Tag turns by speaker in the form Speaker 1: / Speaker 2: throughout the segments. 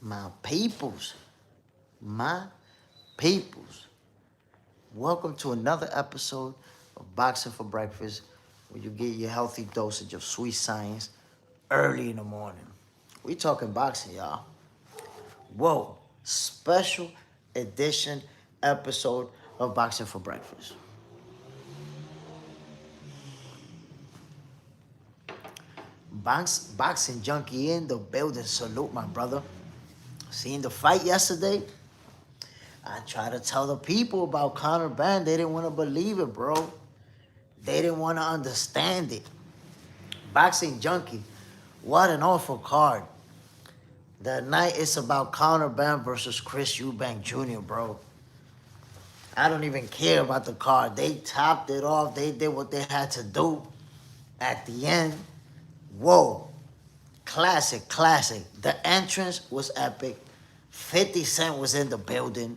Speaker 1: My peoples, my peoples. Welcome to another episode of Boxing for Breakfast, where you get your healthy dosage of sweet science early in the morning. We talking boxing, y'all. Whoa, special edition episode of Boxing for Breakfast. Boxing junkie in the building. Salute, my brother. Seen the fight yesterday? I try to tell the people about Conor Benn. They didn't want to believe it, bro. They didn't want to understand it. Boxing junkie, what an awful card. The night is about Conor Benn versus Chris Eubank Jr., bro. I don't even care about the card. They topped it off. They did what they had to do at the end. Whoa. Classic, classic. The entrance was epic. 50 Cent was in the building.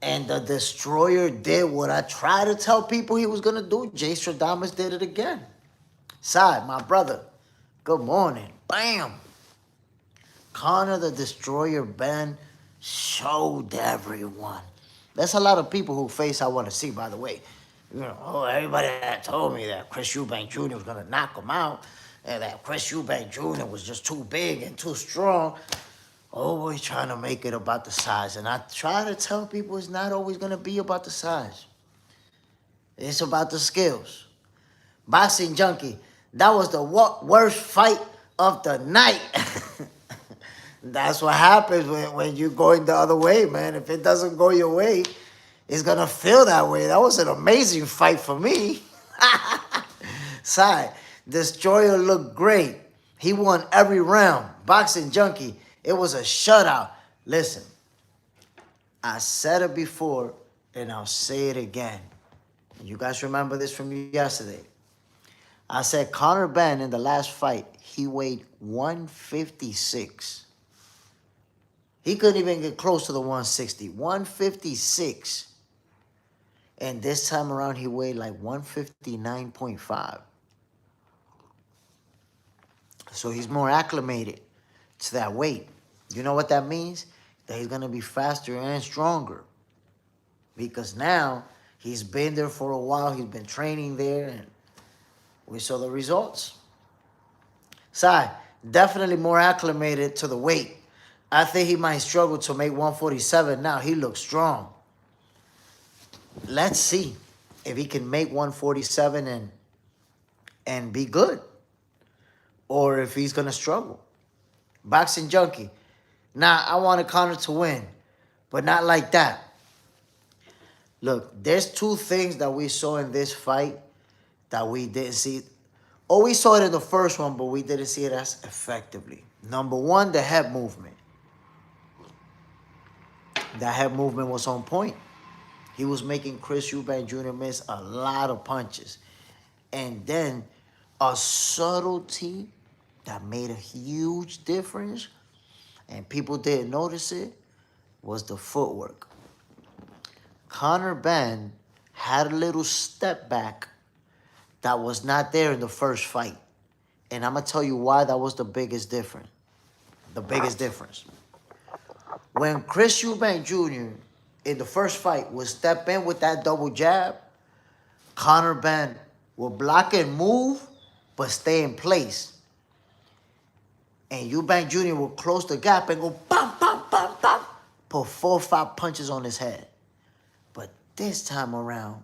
Speaker 1: And the Destroyer did what I tried to tell people he was going to do. Jay Stradamus did it again. Side, my brother, good morning. Bam! Conor the Destroyer Benn showed everyone. That's a lot of people who face I want to see, by the way. You know, everybody that told me that Chris Eubank Jr. was going to knock him out and that Chris Eubank Jr. was just too big and too strong. Always trying to make it about the size. And I try to tell people it's not always going to be about the size. It's about the skills. Boxing junkie, that was the worst fight of the night. That's what happens when you're going the other way, man. If it doesn't go your way, it's going to feel that way. That was an amazing fight for me. Side, Destroyer looked great. He won every round. Boxing junkie, it was a shutout. Listen, I said it before, and I'll say it again. You guys remember this from yesterday. I said Conor Benn in the last fight, he weighed 156. He couldn't even get close to the 160. 156. And this time around, he weighed like 159.5. So he's more acclimated to that weight. You know what that means? That he's going to be faster and stronger. Because now he's been there for a while. He's been training there. And we saw the results. Sai, definitely more acclimated to the weight. I think he might struggle to make 147 now. He looks strong. Let's see if he can make 147 and be good. Or if he's going to struggle. Boxing junkie. Now, I wanted Conor to win, but not like that. Look, there's two things that we saw in this fight that we didn't see. Oh, we saw it in the first one, but we didn't see it as effectively. Number one, the head movement. That head movement was on point. He was making Chris Eubank Jr. miss a lot of punches. And then a subtlety that made a huge difference, and people didn't notice it, was the footwork. Conor Benn had a little step back that was not there in the first fight. And I'm going to tell you why that was the biggest difference. The biggest difference. When Chris Eubank Jr. in the first fight would step in with that double jab, Conor Benn would block and move, but stay in place. And Eubank Jr. would close the gap and go bam, bam, bam, bam, put 4 or 5 punches on his head. But this time around,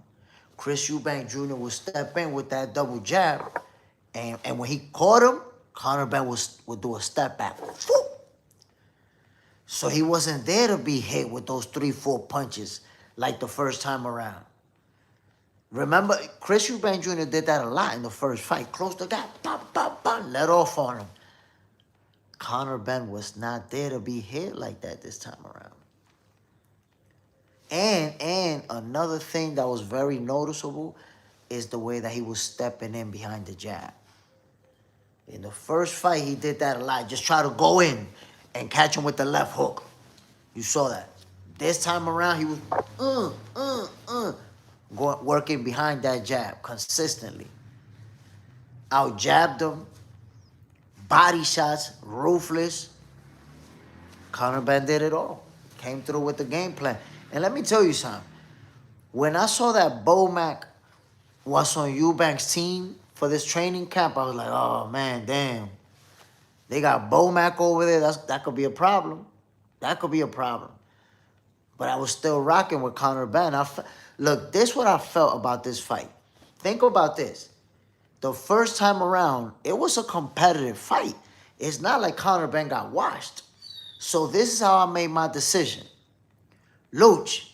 Speaker 1: Chris Eubank Jr. would step in with that double jab, and when he caught him, Conor Benn would do a step back. So he wasn't there to be hit with those 3-4 punches like the first time around. Remember, Chris Eubank Jr. did that a lot in the first fight. Closed the gap, bam, bam, bam, let off on him. Conor Benn was not there to be hit like that this time around. And another thing that was very noticeable is the way that he was stepping in behind the jab. In the first fight, he did that a lot. Just try to go in and catch him with the left hook. You saw that. This time around, he was working behind that jab consistently. Out-jabbed him. Body shots, ruthless. Conor Benn did it all. Came through with the game plan. And let me tell you something. When I saw that Bomac was on Eubank's team for this training camp, I was like, oh, man, damn. They got Bomac over there. That could be a problem. That could be a problem. But I was still rocking with Conor Benn. Look, this is what I felt about this fight. Think about this. The first time around, it was a competitive fight. It's not like Conor Benn got washed. So this is how I made my decision. Luch,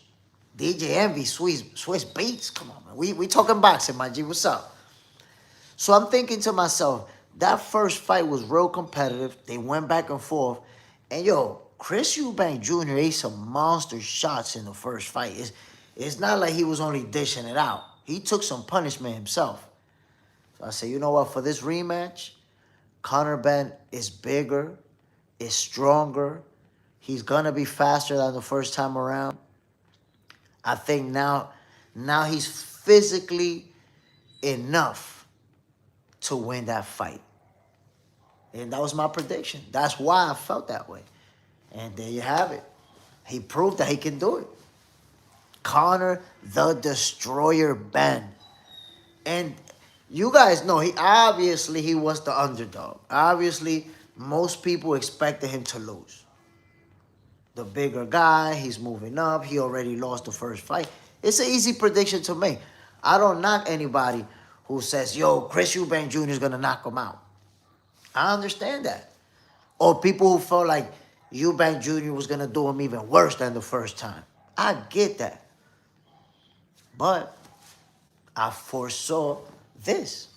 Speaker 1: DJ Envy, Swiss Beats. Come on, man. We talking boxing, my G. What's up? So I'm thinking to myself, that first fight was real competitive. They went back and forth. And, yo, Chris Eubank Jr. ate some monster shots in the first fight. It's not like he was only dishing it out. He took some punishment himself. So I said, you know what? For this rematch, Conor Benn is bigger, is stronger. He's going to be faster than the first time around. I think now he's physically enough to win that fight. And that was my prediction. That's why I felt that way. And there you have it. He proved that he can do it. Conor the Destroyer Benn. And you guys know he was the underdog. Obviously, most people expected him to lose. The bigger guy, he's moving up. He already lost the first fight. It's an easy prediction to make. I don't knock anybody who says, yo, Chris Eubank Jr. is going to knock him out. I understand that. Or people who felt like Eubank Jr. was going to do him even worse than the first time. I get that. But I foresaw this.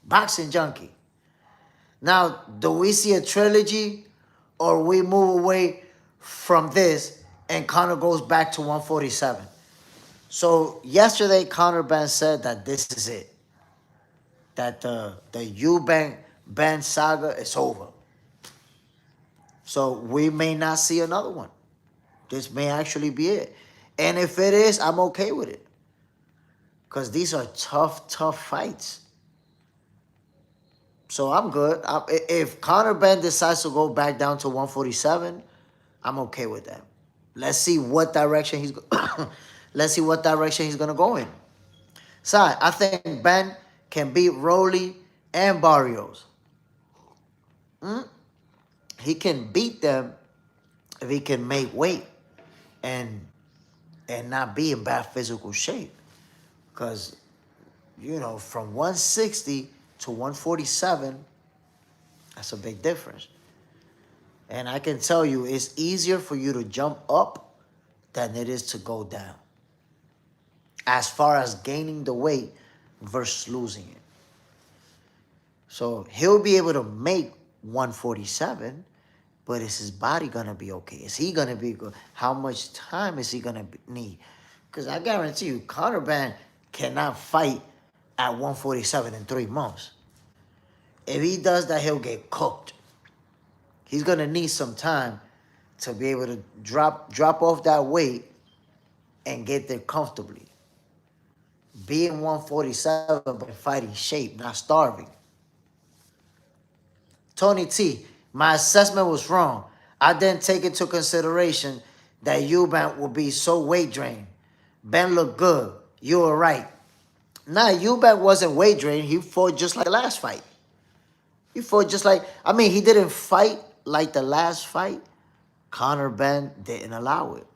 Speaker 1: Boxing Junkie. Now, do we see a trilogy or we move away from this and Conor goes back to 147? So yesterday, Conor Benn said that this is it. That the Eubank Benn saga is over. So we may not see another one. This may actually be it. And if it is, I'm okay with it. Because these are tough fights. So I'm good. If Conor Benn decides to go back down to 147, I'm okay with that. Let's see what direction he's let's see what direction he's gonna go in. So I think Benn can beat Rolly and Barrios. He can beat them if he can make weight and not be in bad physical shape. Because, you know, from 160 to 147, that's a big difference. And I can tell you, it's easier for you to jump up than it is to go down. As far as gaining the weight versus losing it. So he'll be able to make 147, but is his body going to be okay? Is he going to be good? How much time is he going to need? Because I guarantee you, Conor Benn cannot fight at 147 in 3 months. If he does that, he'll get cooked. He's going to need some time to be able to drop off that weight and get there comfortably. Being 147, but fighting shape, not starving. Tony T, my assessment was wrong. I didn't take into consideration that Eubank would be so weight drained. Ben looked good. You were right. Nah, Eubank wasn't weight drained. He fought just like the last fight. He fought just like, I mean, he didn't fight like the last fight. Conor Benn didn't allow it.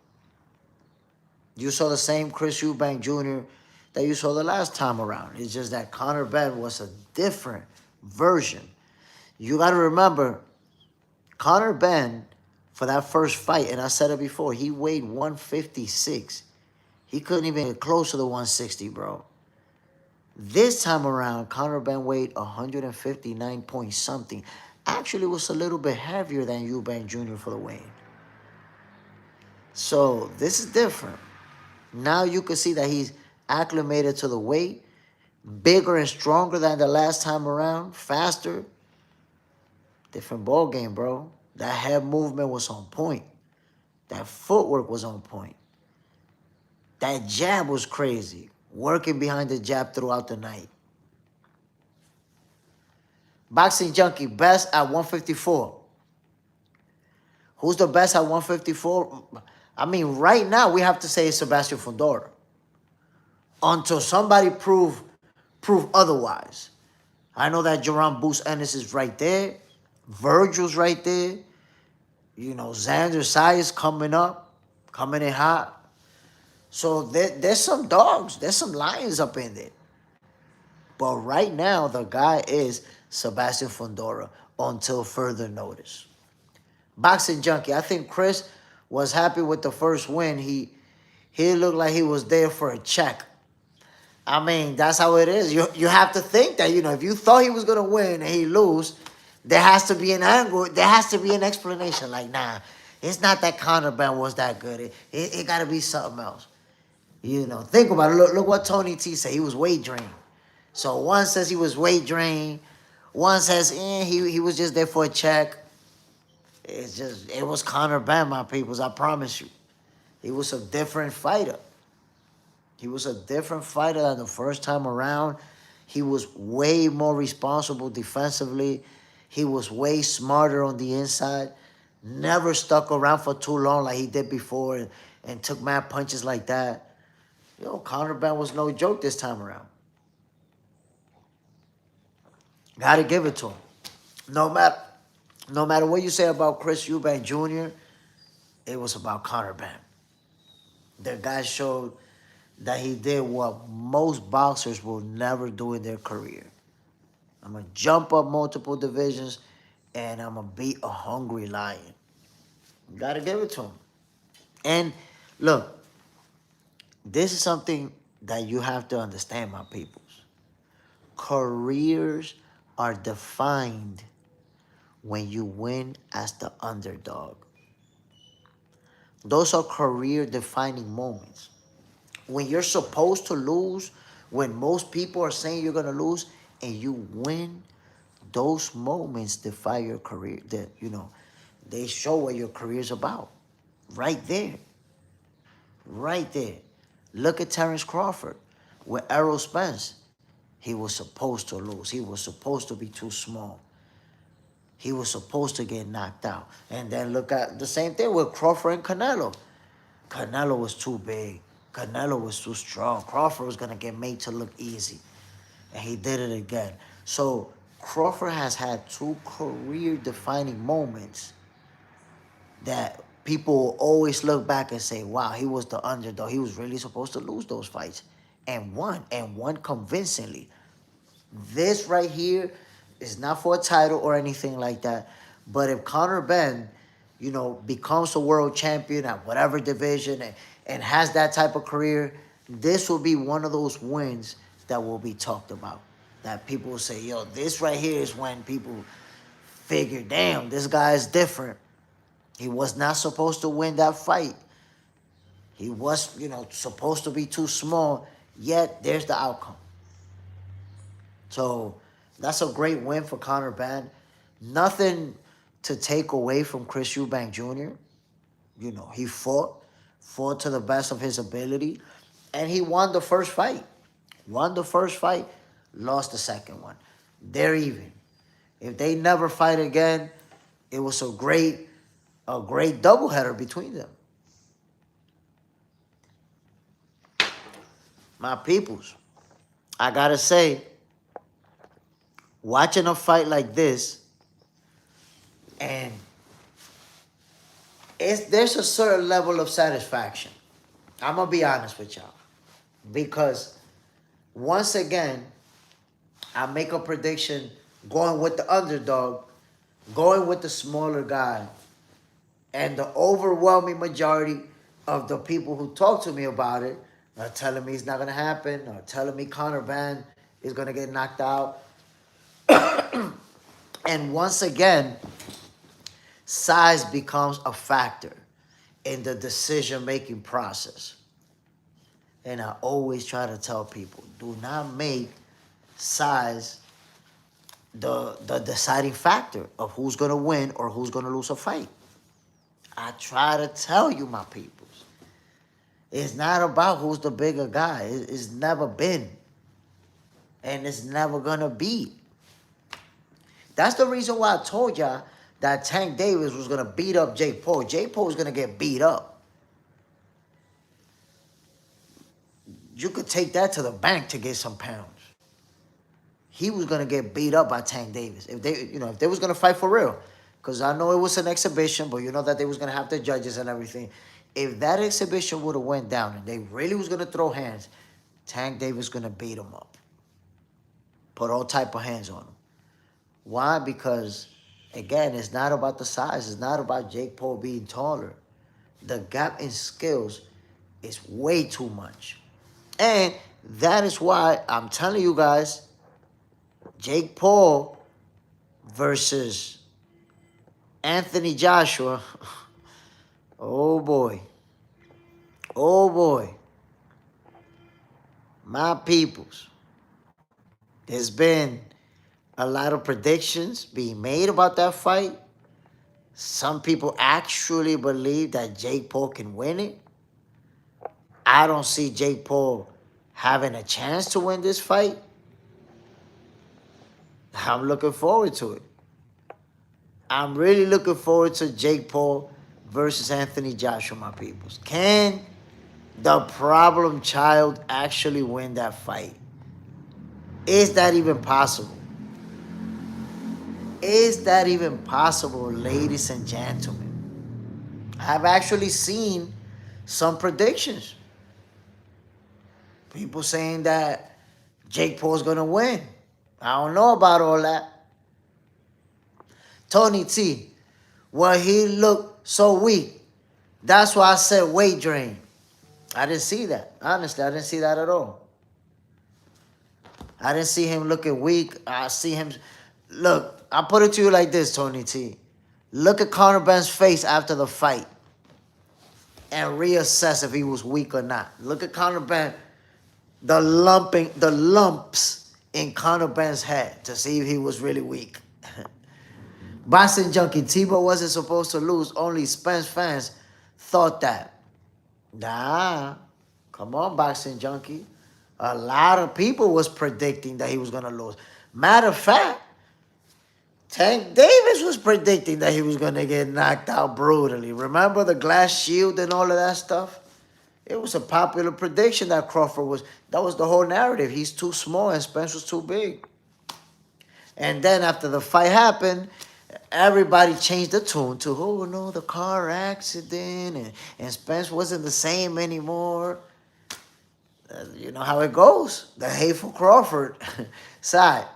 Speaker 1: You saw the same Chris Eubank Jr. that you saw the last time around. It's just that Conor Benn was a different version. You got to remember, Conor Benn, for that first fight, and I said it before, he weighed 156. He couldn't even get close to the 160, bro. This time around, Conor Benn weighed 159 point something. Actually, was a little bit heavier than Eubank Jr. for the weight. So this is different. Now you can see that he's acclimated to the weight, bigger and stronger than the last time around, faster. Different ball game, bro. That head movement was on point. That footwork was on point. That jab was crazy. Working behind the jab throughout the night. Boxing Junkie, best at 154. Who's the best at 154? I mean, right now we have to say it's Sebastian Fundora. Until somebody prove otherwise. I know that Jerome Boots Ennis is right there. Virgil's right there. You know, Xander Sayas coming in hot. So there's some dogs. There's some lions up in there. But right now, the guy is Sebastian Fundora until further notice. Boxing Junkie, I think Chris was happy with the first win. He looked like he was there for a check. I mean, that's how it is. You have to think that, you know, if you thought he was going to win and he lose, there has to be an angle. There has to be an explanation. Like, nah, it's not that Conor Benn was that good. It got to be something else. You know, think about it. Look what Tony T said. He was weight drained. So one says he was weight drained. One says he was just there for a check. It was Conor Benn, my peoples. I promise you. He was a different fighter. He was a different fighter than the first time around. He was way more responsible defensively. He was way smarter on the inside. Never stuck around for too long like he did before and took mad punches like that. Yo, Conor Benn was no joke this time around. Gotta give it to him. No matter what you say about Chris Eubank Jr., it was about Conor Benn. The guy showed that he did what most boxers will never do in their career. I'm going to jump up multiple divisions, and I'm going to beat a hungry lion. You got to give it to him. And look, this is something that you have to understand, my peoples. Careers are defined when you win as the underdog. Those are career-defining moments. When you're supposed to lose, when most people are saying you're going to lose, and you win, those moments define your career. They show what your career's about. Right there. Right there. Look at Terrence Crawford with Errol Spence. He was supposed to lose. He was supposed to be too small. He was supposed to get knocked out. And then look at the same thing with Crawford and Canelo. Canelo was too big. Canelo was too strong. Crawford was going to get made to look easy. And he did it again. So Crawford has had two career-defining moments that people will always look back and say, wow, he was the underdog. He was really supposed to lose those fights. And won convincingly. This right here is not for a title or anything like that. But if Conor Benn, becomes a world champion at whatever division and has that type of career, this will be one of those wins that will be talked about. That people will say, yo, this right here is when people figure, damn, this guy is different. He was not supposed to win that fight. He was, supposed to be too small, yet there's the outcome. So that's a great win for Conor Benn. Nothing to take away from Chris Eubank Jr. He fought to the best of his ability, and he won the first fight. Won the first fight, lost the second one. They're even. If they never fight again, it was a great doubleheader between them. My peoples, I gotta say, watching a fight like this, and there's a certain level of satisfaction. I'm gonna be honest with y'all, because once again, I make a prediction going with the underdog, going with the smaller guy, and the overwhelming majority of the people who talk to me about it are telling me it's not gonna happen, or telling me Conor Benn is gonna get knocked out. And once again, size becomes a factor in the decision-making process. And I always try to tell people, do not make size the deciding factor of who's going to win or who's going to lose a fight. I try to tell you, my peoples, it's not about who's the bigger guy. It's never been. And it's never going to be. That's the reason why I told y'all that Tank Davis was going to beat up Jake Paul. Jake Paul was going to get beat up. You could take that to the bank to get some pounds. He was going to get beat up by Tank Davis. If they was going to fight for real. Because I know it was an exhibition, but you know that they was going to have the judges and everything. If that exhibition would have went down and they really was going to throw hands, Tank Davis going to beat him up. Put all type of hands on him. Why? Because, again, it's not about the size. It's not about Jake Paul being taller. The gap in skills is way too much. And that is why I'm telling you guys, Jake Paul versus Anthony Joshua. Oh, boy. Oh, boy. My peoples. There's been a lot of predictions being made about that fight. Some people actually believe that Jake Paul can win it. I don't see Jake Paul having a chance to win this fight. I'm looking forward to it. I'm really looking forward to Jake Paul versus Anthony Joshua, my peoples. Can the problem child actually win that fight? Is that even possible? Is that even possible, ladies and gentlemen? I've actually seen some predictions. People saying that Jake Paul's going to win. I don't know about all that. Tony T, well, he looked so weak. That's why I said weight drain. I didn't see that. Honestly, I didn't see that at all. I didn't see him looking weak. I see him... Look, I'll put it to you like this, Tony T. Look at Conor Benn's face after the fight and reassess if he was weak or not. Look at Conor Benn, the lumps in Conor Benn's head to see if he was really weak. Boxing Junkie, Tebow wasn't supposed to lose. Only Spence fans thought that. Nah, come on, Boxing Junkie. A lot of people was predicting that he was going to lose. Matter of fact, Tank Davis was predicting that he was going to get knocked out brutally. Remember the glass shield and all of that stuff? It was a popular prediction that Crawford was. That was the whole narrative. He's too small and Spence was too big. And then after the fight happened, everybody changed the tune to, oh, no, the car accident. And Spence wasn't the same anymore. You know how it goes. The hateful Crawford side.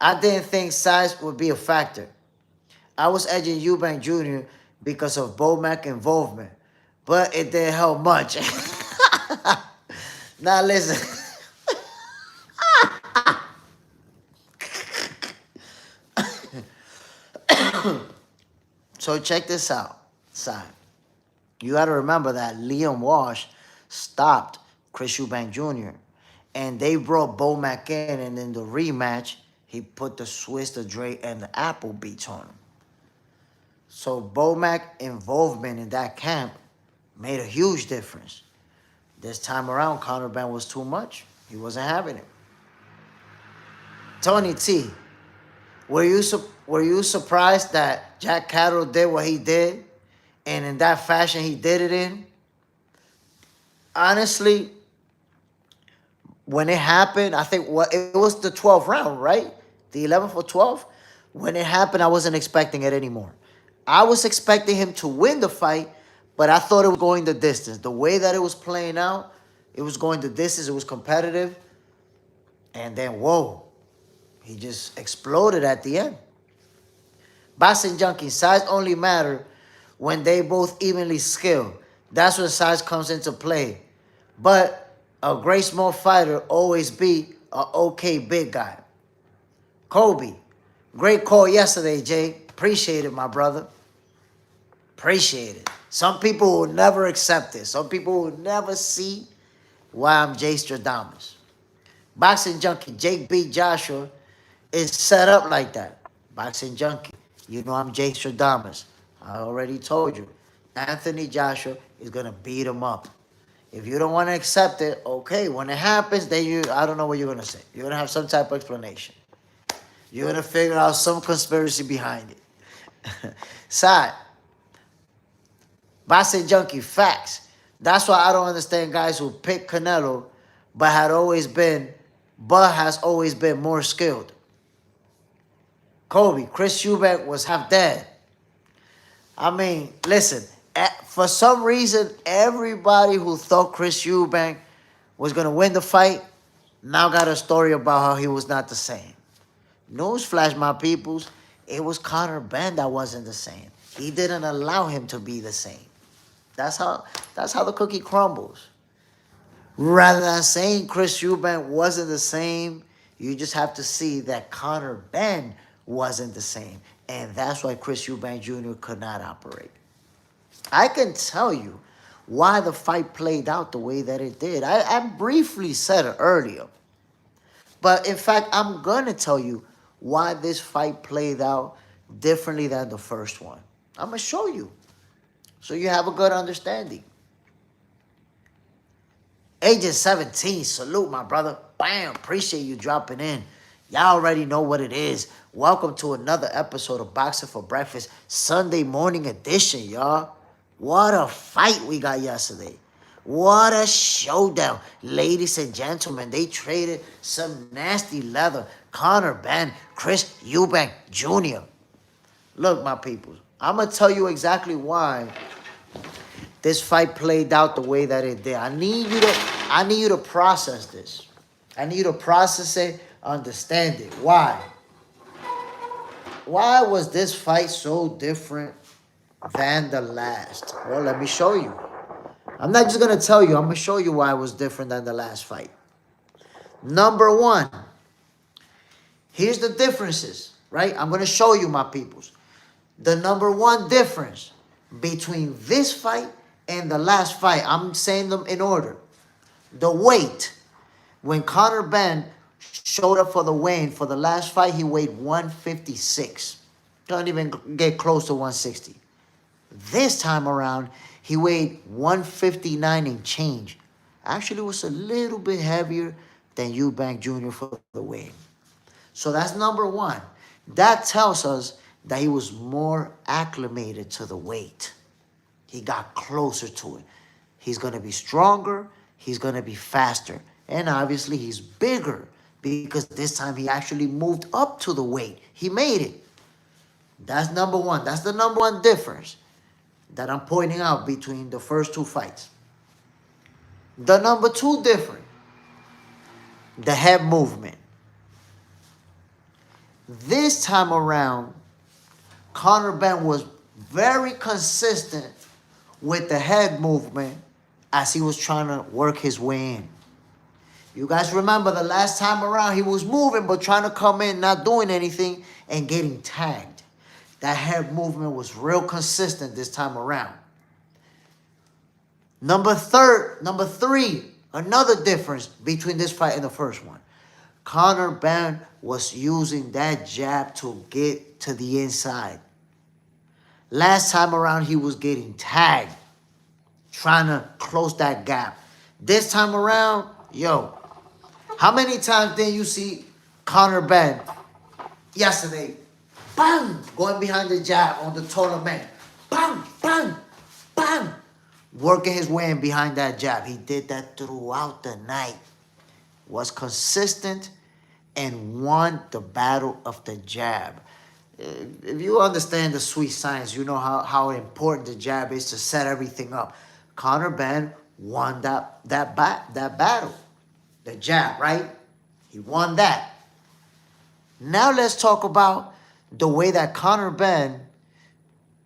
Speaker 1: I didn't think size would be a factor. I was edging Eubank Jr. because of Bomac involvement, but it didn't help much. Now listen. So check this out, side. You got to remember that Liam Walsh stopped Chris Eubank Jr. And they brought Bomac in, and in the rematch, he put the Swiss, the Dre, and the Apple beats on him. So Bomac involvement in that camp made a huge difference. This time around, Conor Benn was too much. He wasn't having it. Tony T, were you surprised that Jack Catterall did what he did, and in that fashion he did it in? Honestly, when it happened, I think it was the 12th round, right? The 11th or 12th. When it happened, I wasn't expecting it anymore. I was expecting him to win the fight, but I thought it was going the distance. The way that it was playing out, it was going the distance. It was competitive. And then, whoa, he just exploded at the end. Boxing Junkie, size only matter when they both evenly skilled. That's when size comes into play. But a great small fighter always be an okay big guy. Kobe, great call yesterday, Jay. Appreciate it, my brother. Appreciate it. Some people will never accept it. Some people will never see why I'm Jay Stradamus. Boxing Junkie, Jake beat Joshua is set up like that. Boxing Junkie, you know I'm Jay Stradamus. I already told you. Anthony Joshua is going to beat him up. If you don't want to accept it, okay. When it happens, then I don't know what you're going to say. You're going to have some type of explanation. You're going to figure out some conspiracy behind it. Side. Base Junkie, facts. That's why I don't understand guys who pick Canelo, but has always been more skilled. Kobe, Chris Eubank was half dead. I mean, listen, for some reason, everybody who thought Chris Eubank was going to win the fight now got a story about how he was not the same. Newsflash, my peoples, it was Conor Benn that wasn't the same. He didn't allow him to be the same. That's how the cookie crumbles. Rather than saying Chris Eubank wasn't the same, you just have to see that Conor Benn wasn't the same. And that's why Chris Eubank Jr. could not operate. I can tell you why the fight played out the way that it did. I briefly said it earlier. But in fact, I'm going to tell you why this fight played out differently than the first one. I'm going to show you so you have a good understanding. Agent 17, salute, my brother. Bam, appreciate you dropping in. Y'all already know what it is. Welcome to another episode of Boxing for Breakfast, Sunday morning edition, y'all. What a fight we got yesterday. What a showdown. Ladies and gentlemen, they traded some nasty leather. Conor Benn, Chris Eubank Jr. Look, my people, I'm going to tell you exactly why this fight played out the way that it did. I need you to process this. I need you to process it, understand it. Why? Why was this fight so different than the last? Well, let me show you. I'm not just going to tell you. I'm going to show you why it was different than the last fight. Number one, here's the differences, right? I'm going to show you, my peoples. The number one difference between this fight and the last fight, I'm saying them in order. The weight. When Conor Benn showed up for the weigh-in for the last fight, he weighed 156. Don't even get close to 160. This time around, he weighed 159 and change. Actually, was a little bit heavier than Eubank Jr. for the weigh-in. So that's number one. That tells us that he was more acclimated to the weight. He got closer to it. He's going to be stronger. He's going to be faster. And obviously, he's bigger because this time he actually moved up to the weight. He made it. That's number one. That's the number one difference that I'm pointing out between the first two fights. The number two difference, the head movement. This time around, Conor Benn was very consistent with the head movement as he was trying to work his way in. You guys remember the last time around, he was moving but trying to come in, not doing anything, and getting tagged. That head movement was real consistent this time around. Number three, another difference between this fight and the first one. Conor Benn was using that jab to get to the inside. Last time around, he was getting tagged, trying to close that gap. This time around, yo, how many times did you see Conor Benn yesterday, bang, going behind the jab on the taller man, bang, bang, bang, working his way in behind that jab. He did that throughout the night, was consistent, and won the battle of the jab. If you understand the sweet science, you know how important the jab is to set everything up. Conor Benn won that battle. The jab, right? He won that. Now let's talk about the way that Conor Benn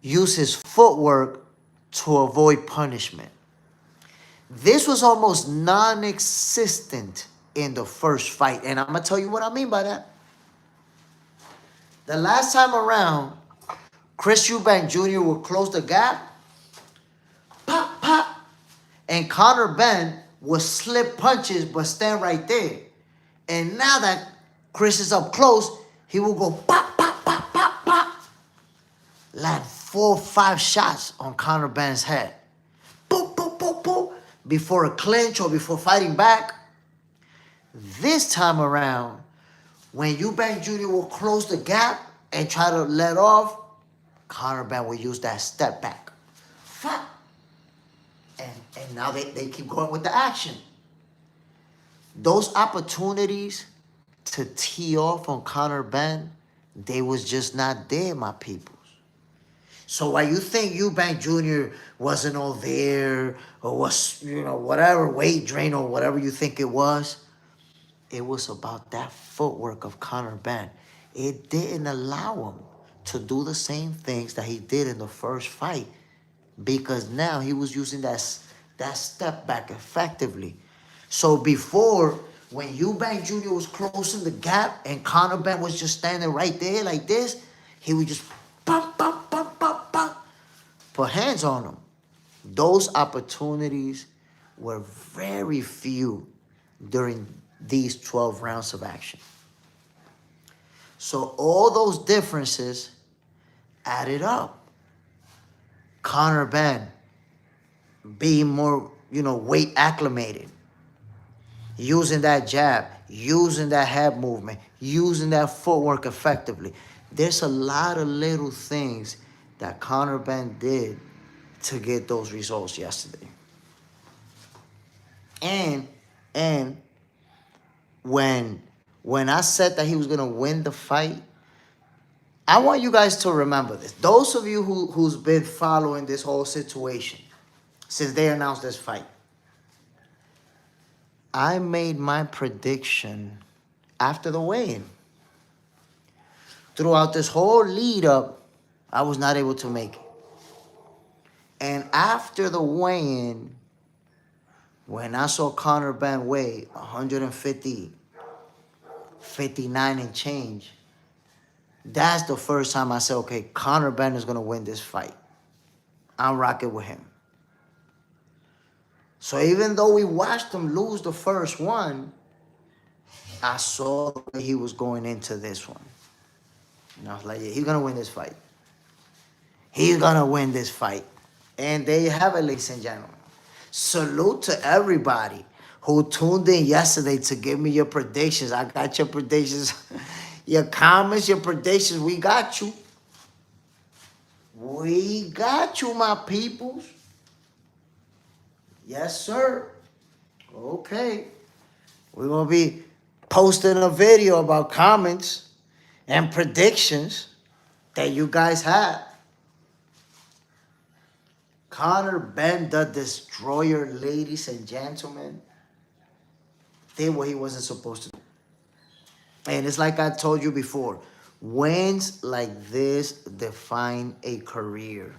Speaker 1: used his footwork to avoid punishment. This was almost non-existent in the first fight. And I'm going to tell you what I mean by that. The last time around, Chris Eubank Jr. would close the gap, pop, pop, and Conor Benn would slip punches but stand right there. And now that Chris is up close, he will go pop, pop, pop, pop, pop. Land 4 or 5 shots on Conor Benn's head. Boop, boop, boop, boop. Before a clinch or before fighting back. This time around, when Eubank Jr. will close the gap and try to let off, Conor Benn will use that step back. Fuck. And now they keep going with the action. Those opportunities to tee off on Conor Benn, they was just not there, my peoples. So while you think Eubank Jr. wasn't all there, or was, whatever, weight drain or whatever you think it was about that footwork of Conor Benn. It didn't allow him to do the same things that he did in the first fight, because now he was using that step back effectively. So before, when Eubank Jr. was closing the gap and Conor Benn was just standing right there like this, he would just bump, bump, bump, bump, bump, put hands on him. Those opportunities were very few during these 12 rounds of action. So all those differences added up. Conor Benn being more, weight acclimated, using that jab, using that head movement, using that footwork effectively. There's a lot of little things that Conor Benn did to get those results yesterday. And when I said that he was going to win the fight, I want you guys to remember this. Those of you who's been following this whole situation since they announced this fight, I made my prediction after the weigh-in. Throughout this whole lead up, I was not able to make it. And after the weigh-in, when I saw Conor Benn weigh 159 and change, that's the first time I said, okay, Conor Benn is going to win this fight. I'm rocking with him. So even though we watched him lose the first one, I saw the way he was going into this one. And I was like, yeah, he's going to win this fight. He's going to win this fight. And there you have it, ladies and gentlemen. Salute to everybody who tuned in yesterday to give me your predictions. I got your predictions, your comments, your predictions. We got you. We got you, my peoples. Yes, sir. Okay. We're going to be posting a video about comments and predictions that you guys had. Conor Benn, the Destroyer, ladies and gentlemen, did what he wasn't supposed to do. And it's like I told you before, wins like this define a career.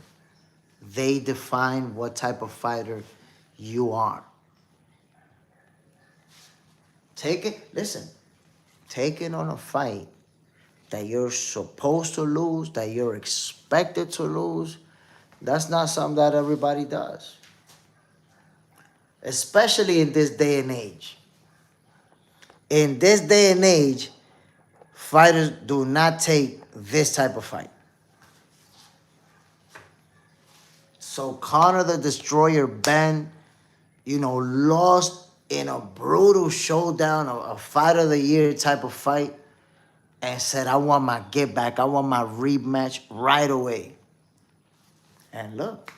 Speaker 1: They define what type of fighter you are. Taking on a fight that you're supposed to lose, that you're expected to lose, that's not something that everybody does. Especially in this day and age. In this day and age, fighters do not take this type of fight. So Conor the Destroyer Benn, lost in a brutal showdown, a fight of the year type of fight, and said, I want my get back, I want my rematch right away. And look,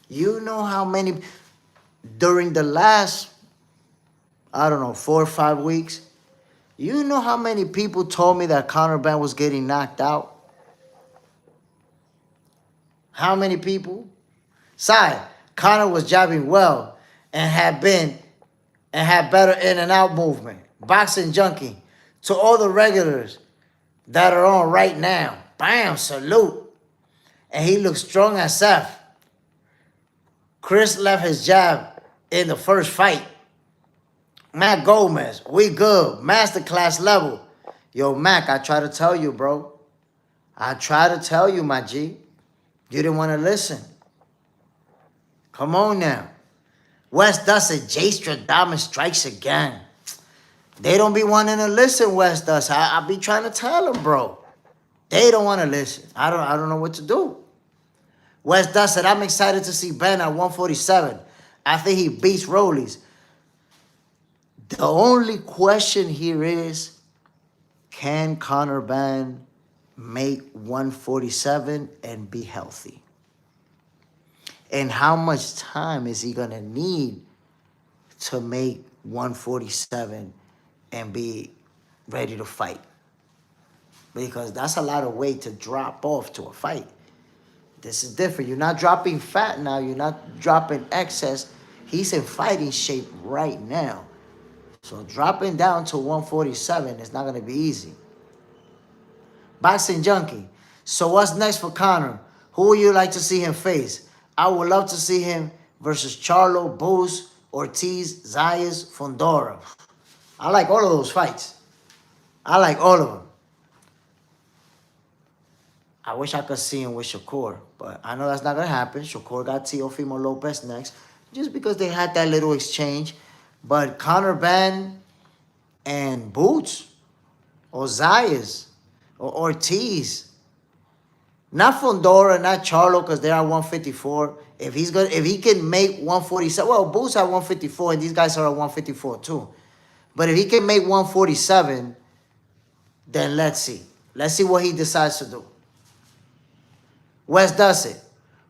Speaker 1: you know how many, during the last, 4 or 5 weeks, you know how many people told me that Conor Benn was getting knocked out? How many people? Conor was jabbing well and had better in and out movement. Boxing junkie. To all the regulars that are on right now. Bam, salute. And he looks strong as F. Chris left his jab in the first fight. Matt Gomez, we good. Masterclass level. Yo, Mac, I try to tell you, bro. I try to tell you, my G. You didn't want to listen. Come on now. Wes Dustin, Jay Stradamus strikes again. They don't be wanting to listen, Wes Dustin. I be trying to tell them, bro. They don't want to listen. I don't know what to do. Wes Dustin, I'm excited to see Ben at 147. I think he beats Rollies. The only question here is, can Conor Benn make 147 and be healthy? And how much time is he going to need to make 147 and be ready to fight? Because that's a lot of weight to drop off to a fight. This is different. You're not dropping fat now. You're not dropping excess. He's in fighting shape right now. So dropping down to 147 is not going to be easy. Boxing Junkie. So what's next for Conor? Who would you like to see him face? I would love to see him versus Charlo, Boots, Ortiz, Zayas, Fundora. I like all of those fights. I like all of them. I wish I could see him with Shakur, but I know that's not going to happen. Shakur got Teofimo Lopez next, just because they had that little exchange. But Conor Benn and Boots, or Zayas, or Ortiz, not Fundora, not Charlo, because they're at 154. If he can make 147, well, Boots at 154, and these guys are at 154 too. But if he can make 147, then let's see. Let's see what he decides to do. West does it.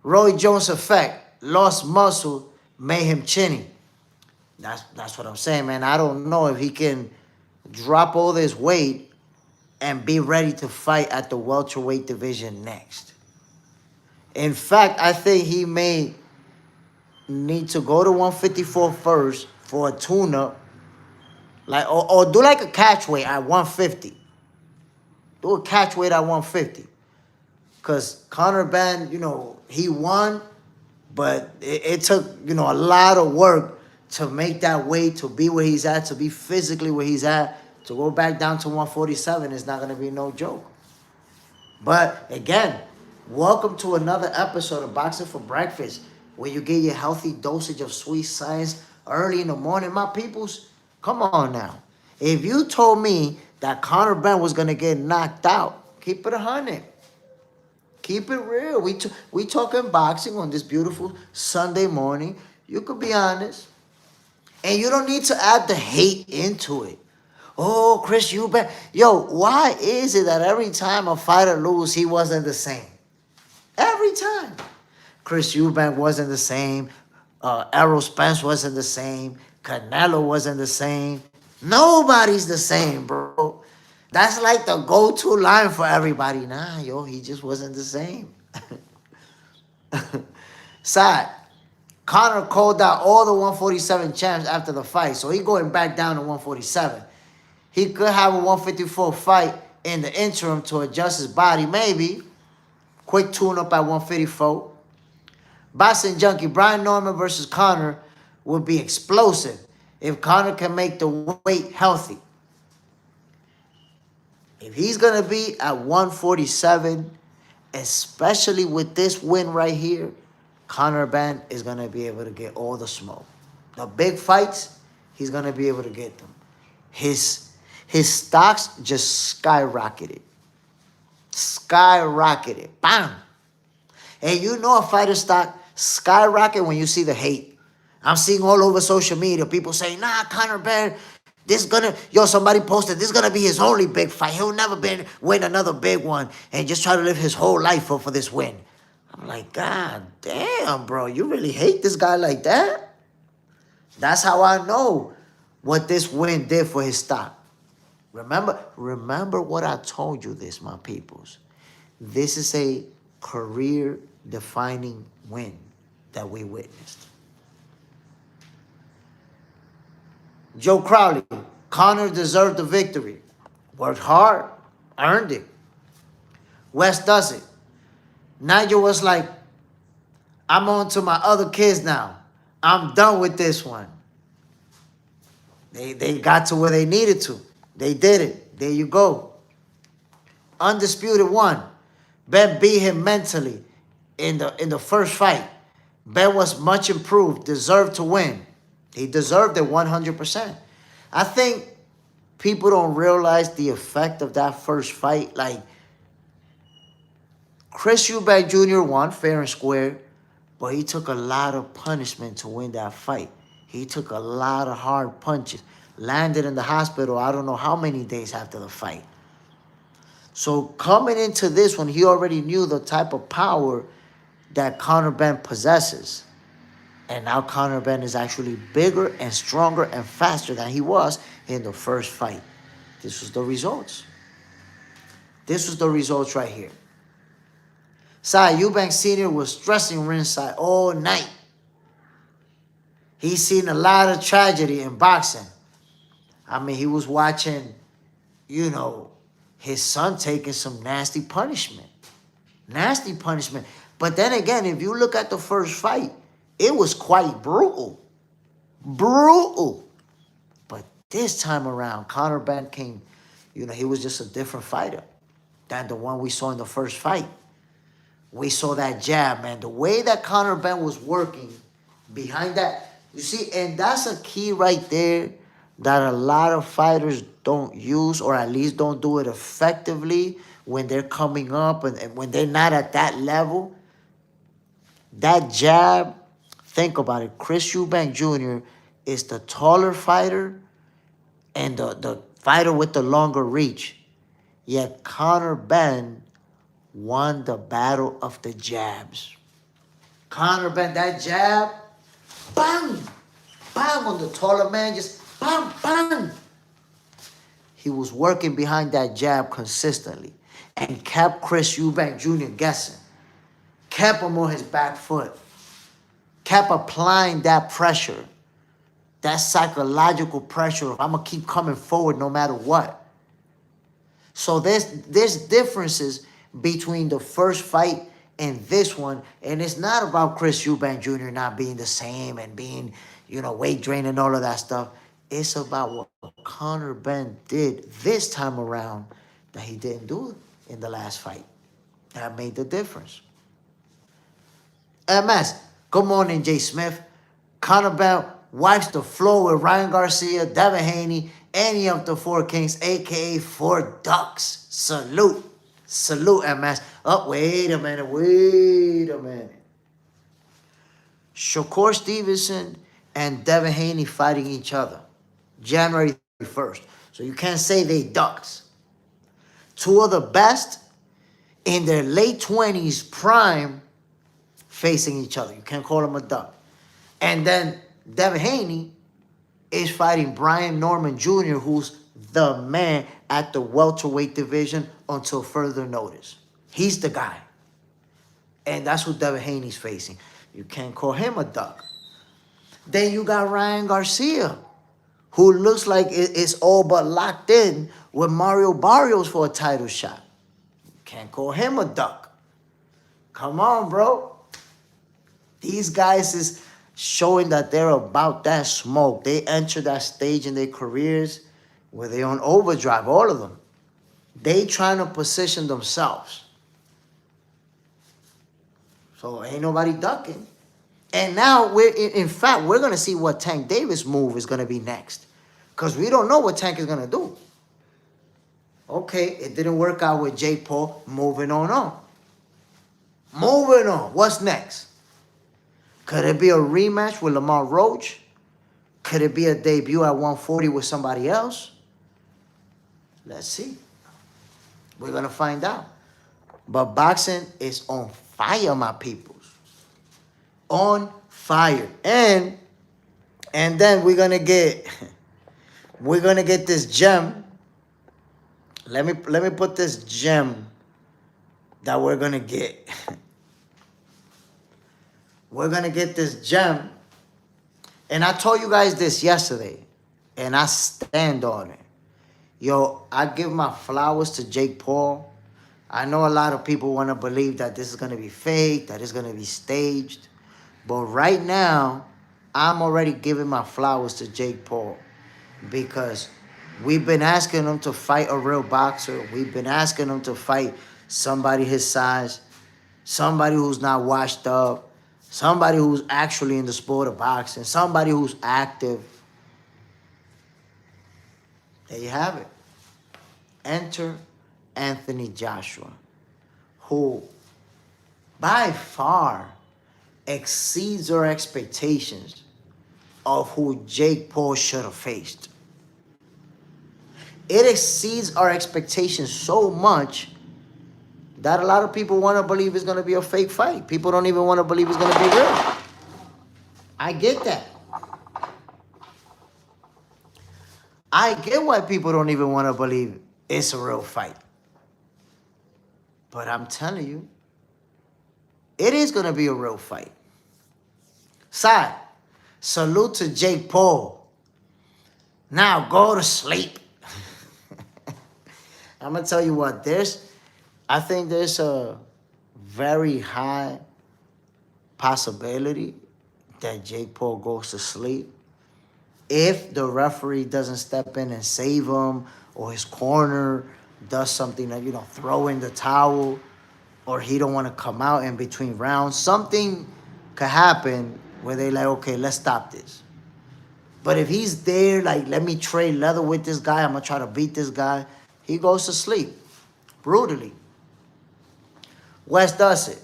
Speaker 1: Roy Jones effect. Lost muscle made him chinny. That's what I'm saying, man. I don't know if he can drop all this weight and be ready to fight at the welterweight division next. In fact, I think he may need to go to 154 first for a tune-up. Or do like a catch weight at 150. Do a catch weight at 150. Because Conor Benn, he won, but it took, a lot of work to make that weight, to be where he's at, to be physically where he's at. To go back down to 147 is not going to be no joke. But, again, welcome to another episode of Boxing for Breakfast, where you get your healthy dosage of sweet science early in the morning. My peoples, come on now. If you told me that Conor Benn was going to get knocked out, keep it 100. Keep it real. We talking boxing on this beautiful Sunday morning. You could be honest. And you don't need to add the hate into it. Oh, Chris Eubank. Yo, why is it that every time a fighter loses, he wasn't the same? Every time. Chris Eubank wasn't the same. Errol Spence wasn't the same. Canelo wasn't the same. Nobody's the same, bro. That's like the go-to line for everybody. Nah, yo, he just wasn't the same. Side. Conor called out all the 147 champs after the fight, so he going back down to 147. He could have a 154 fight in the interim to adjust his body, maybe. Quick tune-up at 154. Boxing Junkie, Brian Norman versus Conor would be explosive if Conor can make the weight healthy. If he's going to be at 147, especially with this win right here, Conor Benn is going to be able to get all the smoke. The big fights, he's going to be able to get them. His stocks just skyrocketed. Skyrocketed. Bam! And you know a fighter's stock skyrocket when you see the hate. I'm seeing all over social media people saying, nah, Conor Benn, somebody posted, this is gonna be his only big fight. He'll never win another big one and just try to live his whole life for this win. I'm like, God damn, bro, you really hate this guy like that? That's how I know what this win did for his stock. Remember what I told you this, my peoples. This is a career-defining win that we witnessed. Joe Crowley, Conor deserved the victory. Worked hard, earned it. West does it. Nigel was like, I'm on to my other kids now. I'm done with this one. They got to where they needed to. They did it. There you go. Undisputed one. Ben beat him mentally in the first fight. Ben was much improved, deserved to win. He deserved it 100%. I think people don't realize the effect of that first fight. Like, Chris Eubank Jr. won fair and square, but he took a lot of punishment to win that fight. He took a lot of hard punches. Landed in the hospital I don't know how many days after the fight. So coming into this one, he already knew the type of power that Conor Benn possesses. And now Conor Benn is actually bigger and stronger and faster than he was in the first fight. This was the results. This was the results right here. Eubank Sr. was stressing ringside all night. He's seen a lot of tragedy in boxing. I mean, he was watching, you know, his son taking some nasty punishment. Nasty punishment. But then again, if you look at the first fight, it was quite brutal. Brutal. But this time around, Conor Benn came, you know, he was just a different fighter than the one we saw in the first fight. We saw that jab, man. The way that Conor Benn was working behind that, you see, and that's a key right there that a lot of fighters don't use, or at least don't do it effectively when they're coming up and when they're not at that level. That jab, think about it. Chris Eubank Jr. is the taller fighter and the fighter with the longer reach. Yet Conor Benn won the battle of the jabs. Conor Benn, that jab, bang, bang on the taller man, just bang, bang. He was working behind that jab consistently and kept Chris Eubank Jr. guessing. Kept him on his back foot. Kept applying that pressure, that psychological pressure of I'm going to keep coming forward no matter what. So there's differences between the first fight and this one, and it's not about Chris Eubank Jr. not being the same and being, you know, weight drain and all of that stuff. It's about what Conor Benn did this time around that he didn't do in the last fight. That made the difference. MS, good morning, Jay Smith. Conor Benn wipes the floor with Ryan Garcia, Devin Haney, any of the four kings, a.k.a. four ducks. Salute. Salute, MS. Oh, wait a minute. Shakur Stevenson and Devin Haney fighting each other. January 1st. So you can't say they ducks. Two of the best in their late 20s prime facing each other. You can't call them a duck. And then Devin Haney is fighting Brian Norman Jr., who's the man at the welterweight division until further notice. He's the guy. And that's who Devin Haney's facing. You can't call him a duck. Then you got Ryan Garcia, who looks like it's all but locked in with Mario Barrios for a title shot. You can't call him a duck. Come on, bro. These guys is showing that they're about that smoke. They enter that stage in their careers where they're on overdrive, all of them. They trying to position themselves. So ain't nobody ducking. And now, in fact, we're going to see what Tank Davis' move is going to be next. Because we don't know what Tank is going to do. Okay, it didn't work out with Jake Paul. Moving on. Moving on. What's next? Could it be a rematch with Lamar Roach? Could it be a debut at 140 with somebody else? Let's see. We're going to find out. But boxing is on fire, my peoples. On fire. And then we're going to get this gem. Let me put this gem that we're going to get. We're going to get this gem. And I told you guys this yesterday. And I stand on it. Yo, I give my flowers to Jake Paul. I know a lot of people want to believe that this is going to be fake, that it's going to be staged. But right now, I'm already giving my flowers to Jake Paul. Because we've been asking him to fight a real boxer. We've been asking him to fight somebody his size. Somebody who's not washed up. Somebody who's actually in the sport of boxing. Somebody who's active. There you have it. Enter Anthony Joshua, who by far exceeds our expectations of who Jake Paul should have faced. it exceeds our expectations so much that a lot of people want to believe it's going to be a fake fight. People don't even want to believe it's going to be real. I get that. I get why people don't even want to believe it's a real fight. But I'm telling you, it is going to be a real fight. Side, salute to Jake Paul. Now go to sleep. I'm going to tell you what, I think there's a very high possibility that Jake Paul goes to sleep if the referee doesn't step in and save him, or his corner does something like, throw in the towel, or he don't want to come out in between rounds. Something could happen where they like, okay, let's stop this. But if he's there, like, let me trade leather with this guy, I'm going to try to beat this guy, he goes to sleep brutally. West does it.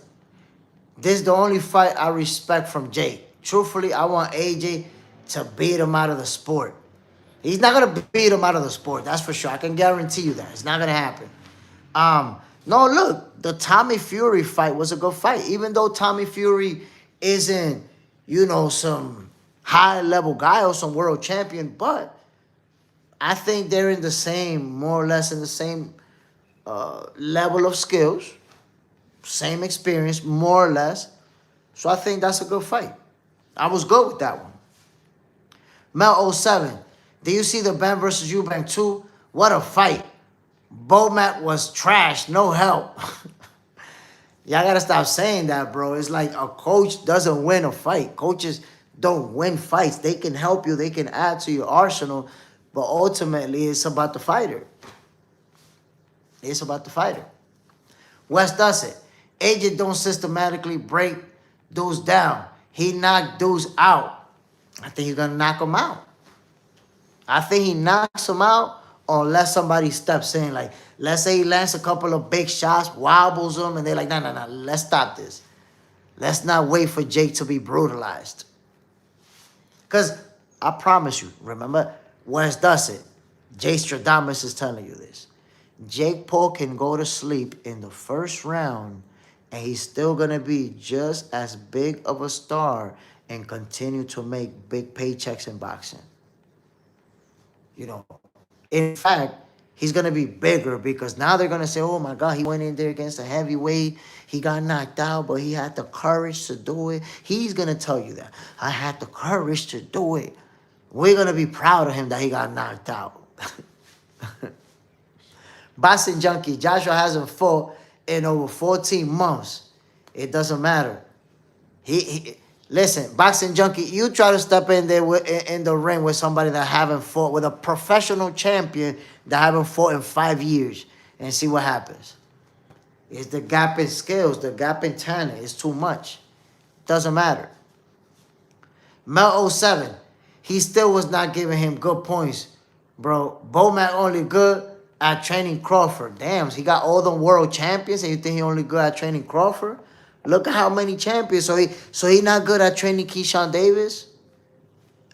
Speaker 1: This is the only fight I respect from Jake. Truthfully, I want AJ to beat him out of the sport. He's not going to beat him out of the sport, that's for sure. I can guarantee you that. It's not going to happen. No, look, the Tommy Fury fight was a good fight. Even though Tommy Fury isn't, some high-level guy or some world champion, but I think they're in the same, more or less in the same level of skills, same experience, more or less. So I think that's a good fight. I was good with that one. Mel 07. Do you see the Benn versus Eubank 2? What a fight. Bomac was trash, no help. Y'all gotta stop saying that, bro. It's like a coach doesn't win a fight. Coaches don't win fights. They can help you. They can add to your arsenal. But ultimately, it's about the fighter. It's about the fighter. West does it. AJ don't systematically break dudes down. He knocked dudes out. I think he's going to knock him out. I think he knocks him out unless somebody steps in. Like, let's say he lands a couple of big shots, wobbles them, and they're like, no, let's stop this. Let's not wait for Jake to be brutalized. Because I promise you, remember, West does it. Jay Stradamus is telling you this. Jake Paul can go to sleep in the first round, and he's still going to be just as big of a star and continue to make big paychecks in boxing. In fact, he's going to be bigger because now they're going to say, oh, my God, he went in there against a heavyweight. He got knocked out, but he had the courage to do it. He's going to tell you that. I had the courage to do it. We're going to be proud of him that he got knocked out. Boxing Junkie, Joshua hasn't fought in over 14 months. It doesn't matter. Listen, Boxing Junkie, you try to step in there in the ring with somebody that haven't fought, with a professional champion that haven't fought in 5 years, and see what happens. It's the gap in skills, the gap in talent. It's too much. Doesn't matter. Mel 07, he still was not giving him good points, bro. Bomac only good at training Crawford. Damn, he got all the world champions, and you think he only good at training Crawford? Look at how many champions. So he not good at training Keyshawn Davis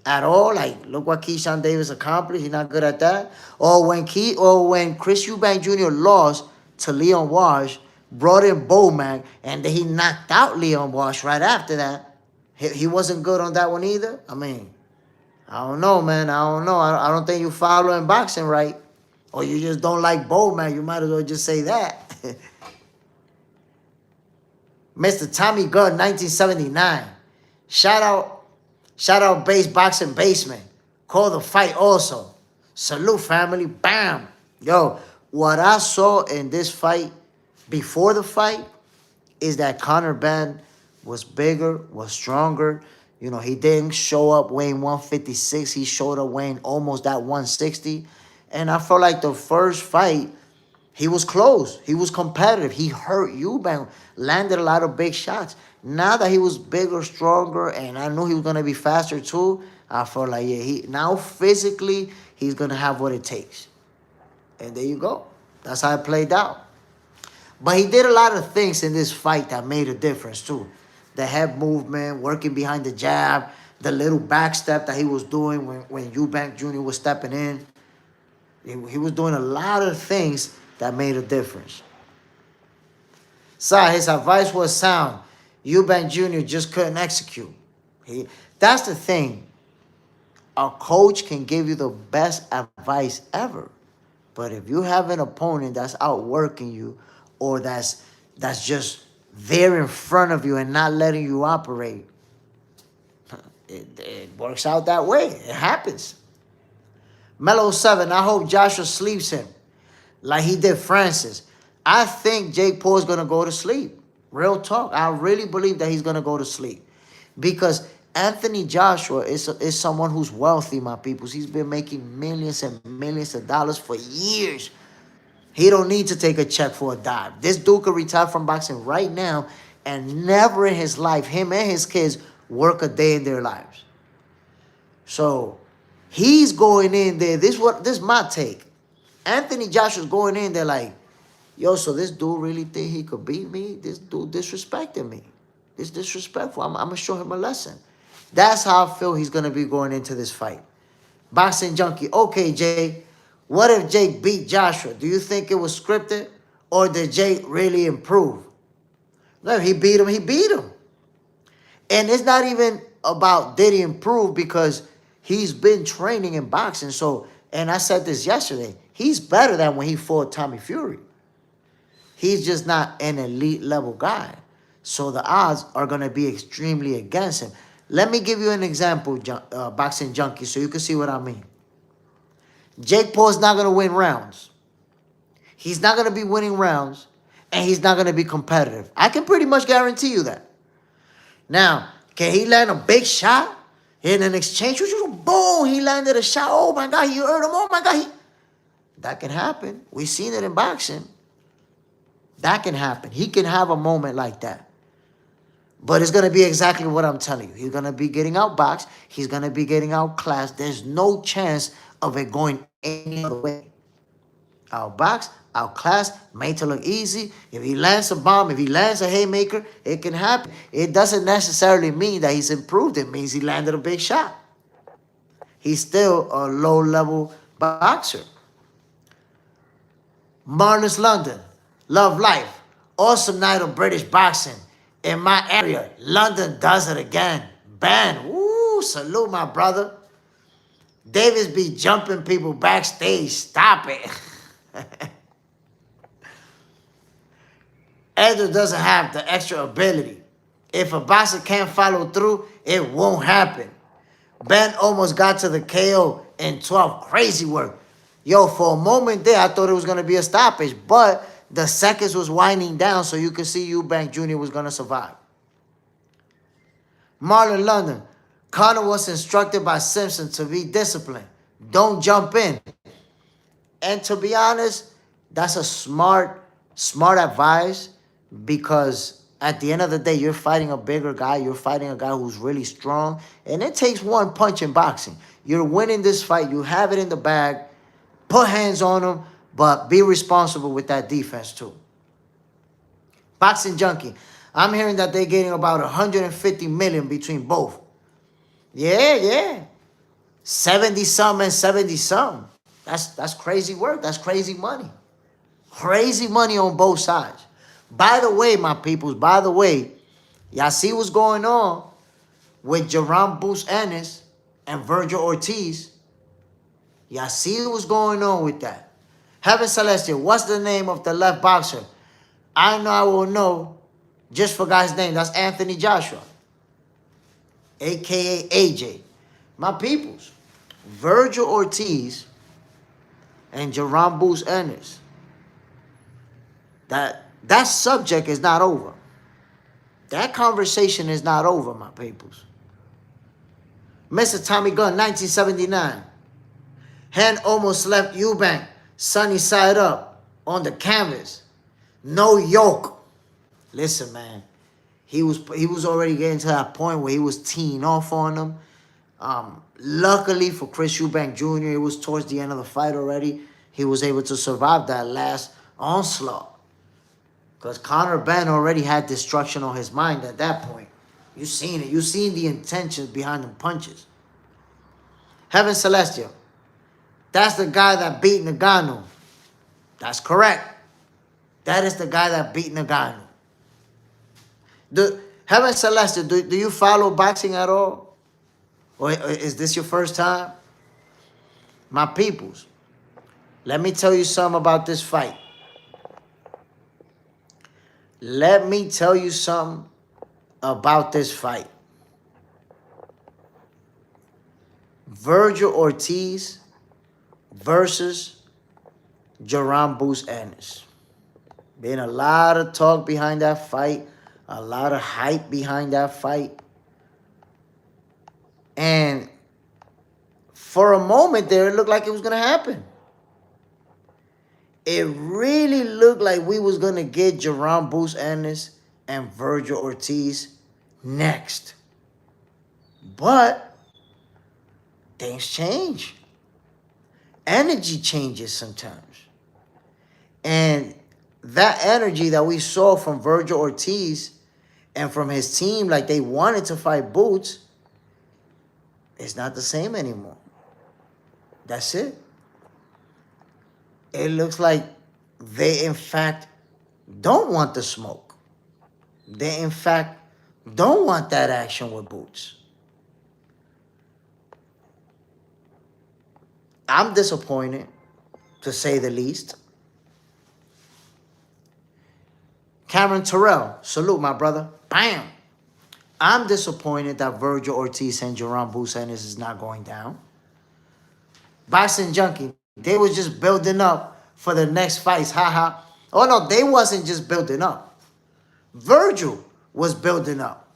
Speaker 1: at all. Like, look what Keyshawn Davis accomplished. He's not good at that. Or when Chris Eubank Jr. lost to Leon Walsh, brought in Bomac, and then he knocked out Leon Walsh right after that. He wasn't good on that one either. I mean, I don't know, man. I don't know. I don't think you following boxing right. Or you just don't like Bomac. You might as well just say that. Mr. Tommy Gunn, 1979. Shout out Base Boxing Basement. Call the fight also. Salute, family. Bam. Yo, what I saw in this fight before the fight is that Conor Benn was bigger, was stronger. He didn't show up weighing 156. He showed up weighing almost that 160. And I felt like the first fight, he was close. He was competitive. He hurt Eubank, landed a lot of big shots. Now that he was bigger, stronger, and I knew he was going to be faster too, I felt like, yeah, now physically, he's going to have what it takes. And there you go. That's how it played out. But he did a lot of things in this fight that made a difference too. The head movement, working behind the jab, the little back step that he was doing when Eubank Jr. was stepping in. He was doing a lot of things that made a difference. So his advice was sound. Eubank Jr. just couldn't execute. That's the thing. A coach can give you the best advice ever. But if you have an opponent that's outworking you, or that's just there in front of you and not letting you operate, it works out that way. It happens. Mellow 7, I hope Joshua sleeps him like he did Francis. I think Jake Paul is going to go to sleep. Real talk. I really believe that he's going to go to sleep. Because Anthony Joshua is someone who's wealthy, my peoples. He's been making millions and millions of dollars for years. He don't need to take a check for a dive. This dude could retire from boxing right now, and never in his life, him and his kids work a day in their lives. So he's going in there. This is my take. Anthony Joshua's going in there like, yo, so this dude really think he could beat me? This dude disrespecting me. This disrespectful. I'm going to show him a lesson. That's how I feel he's going to be going into this fight. Boxing Junkie. Okay, Jay, what if Jake beat Joshua? Do you think it was scripted, or did Jake really improve? No, he beat him. He beat him. And it's not even about did he improve, because he's been training in boxing. So, and I said this yesterday, he's better than when he fought Tommy Fury. He's just not an elite level guy. So the odds are going to be extremely against him. Let me give you an example, Boxing Junkie, so you can see what I mean. Jake Paul's not going to win rounds. He's not going to be winning rounds, and he's not going to be competitive. I can pretty much guarantee you that. Now, can he land a big shot in an exchange? Boom, he landed a shot. Oh, my God, he hurt him. Oh, my God. That can happen. We've seen it in boxing. That can happen. He can have a moment like that. But it's going to be exactly what I'm telling you. He's going to be getting outboxed. He's going to be getting outclassed. There's no chance of it going any other way. Outboxed, outclassed, made to look easy. If he lands a bomb, if he lands a haymaker, it can happen. It doesn't necessarily mean that he's improved. It means he landed a big shot. He's still a low-level boxer. Marnus London, love life. Awesome night of British boxing. In my area, London does it again. Benn, woo, salute my brother. Davis be jumping people backstage. Stop it. Edgar doesn't have the extra ability. If a boxer can't follow through, it won't happen. Benn almost got to the KO in 12. Crazy work. Yo, for a moment there, I thought it was going to be a stoppage, but the seconds was winding down, so you could see Eubank Jr. was going to survive. Marlon London. Conor was instructed by Simpson to be disciplined. Don't jump in. And to be honest, that's a smart advice, because at the end of the day, you're fighting a bigger guy. You're fighting a guy who's really strong. And it takes one punch in boxing. You're winning this fight. You have it in the bag. Put hands on him. But be responsible with that defense, too. Boxing Junkie. I'm hearing that they're getting about $150 million between both. Yeah. 70-something and 70-something. That's crazy work. That's crazy money. Crazy money on both sides. By the way, my peoples, y'all see what's going on with Jerome Bruce Ennis and Virgil Ortiz? Y'all see what's going on with that? Heaven Celestial, what's the name of the left boxer? I know I will know. Just forgot his name. That's Anthony Joshua, a.k.a. AJ. My peoples, Virgil Ortiz and Jerome Bruce Ennis. That subject is not over. That conversation is not over, my peoples. Mr. Tommy Gunn, 1979. Hand almost left Eubank. Sunny side up on the canvas. No yoke. Listen, man. He was already getting to that point where he was teeing off on him. Luckily for Chris Eubank Jr., it was towards the end of the fight already. He was able to survive that last onslaught. Because Conor Benn already had destruction on his mind at that point. You seen it. You seen the intentions behind the punches. Heaven Celestial. That's the guy that beat Ngannou. That's correct. That is the guy that beat Ngannou. Heaven Celeste, do you follow boxing at all? Or is this your first time? My peoples, let me tell you something about this fight. Let me tell you something about this fight. Virgil Ortiz versus Jaron Bruce Ennis. Been a lot of talk behind that fight, a lot of hype behind that fight. And for a moment there, it looked like it was going to happen. It really looked like we was going to get Jaron Bruce Ennis and Virgil Ortiz next. But things change. Energy changes sometimes. And that energy that we saw from Virgil Ortiz and from his team, like they wanted to fight Boots, is not the same anymore. That's it. It looks like they, in fact, don't want the smoke. They, in fact, don't want that action with Boots. I'm disappointed, to say the least. Cameron Terrell, salute, my brother. Bam! I'm disappointed that Virgil Ortiz and Jaron Bruce Ennis is not going down. Boxing Junkie, they was just building up for the next fights. Haha. Oh, no, they wasn't just building up. Virgil was building up.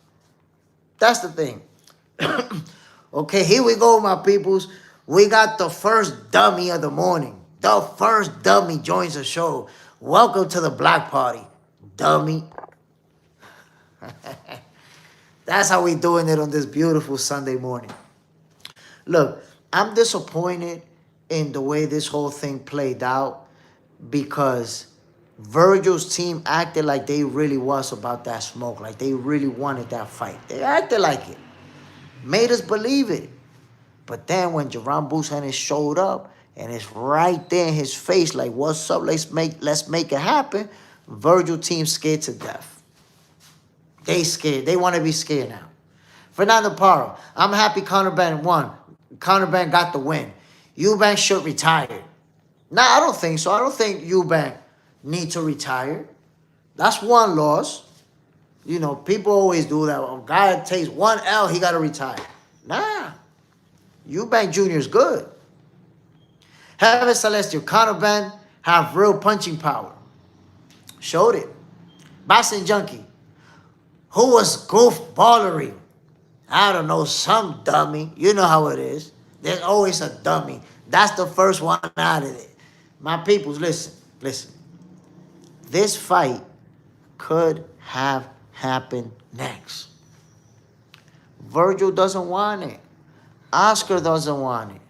Speaker 1: That's the thing. Okay, here we go, my peoples. We got the first dummy of the morning. The first dummy joins the show. Welcome to the Black Party, dummy. That's how we doing it on this beautiful Sunday morning. Look, I'm disappointed in the way this whole thing played out because Virgil's team acted like they really was about that smoke, like they really wanted that fight. They acted like it. Made us believe it. But then when Jaron Bruce Ennis showed up and it's right there in his face, like, what's up? Let's make it happen. Virgil team scared to death. They scared. They want to be scared now. Fernando Parro, I'm happy Conor Benn won. Conor Benn got the win. Eubank should retire. Nah, I don't think so. I don't think Eubank need to retire. That's one loss. You know, people always do that. A guy takes one L, he got to retire. Nah. Eubank Jr. is good. Heaven Celestial, Conor Benn have real punching power. Showed it. Boxing Junkie, who was goofballery? I don't know, some dummy. You know how it is. There's always a dummy. That's the first one out of it. My peoples, listen. This fight could have happened next. Virgil doesn't want it. Oscar doesn't want it.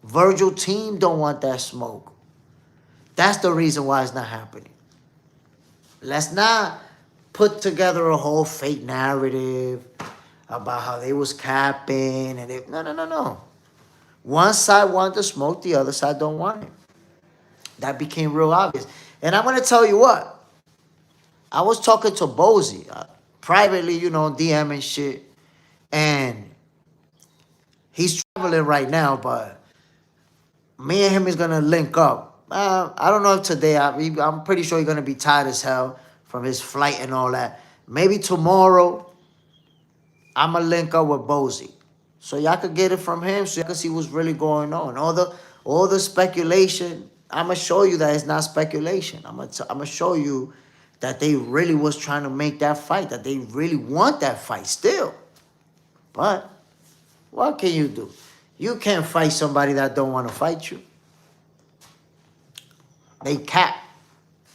Speaker 1: Virgil team don't want that smoke. That's the reason why it's not happening. Let's not put together a whole fake narrative about how they was capping and no. One side wanted to smoke, the other side don't want it. That became real obvious. And I'm going to tell you what. I was talking to Bozy privately, you know, DM and shit. And he's traveling right now, but me and him is going to link up. I don't know if today, I'm pretty sure he's going to be tired as hell from his flight and all that. Maybe tomorrow, I'm going to link up with Bozy. So y'all could get it from him so y'all can see what's really going on. All the speculation, I'm going to show you that it's not speculation. I'm going to show you that they really was trying to make that fight, that they really want that fight still. But what can you do? You can't fight somebody that don't want to fight you. They cap.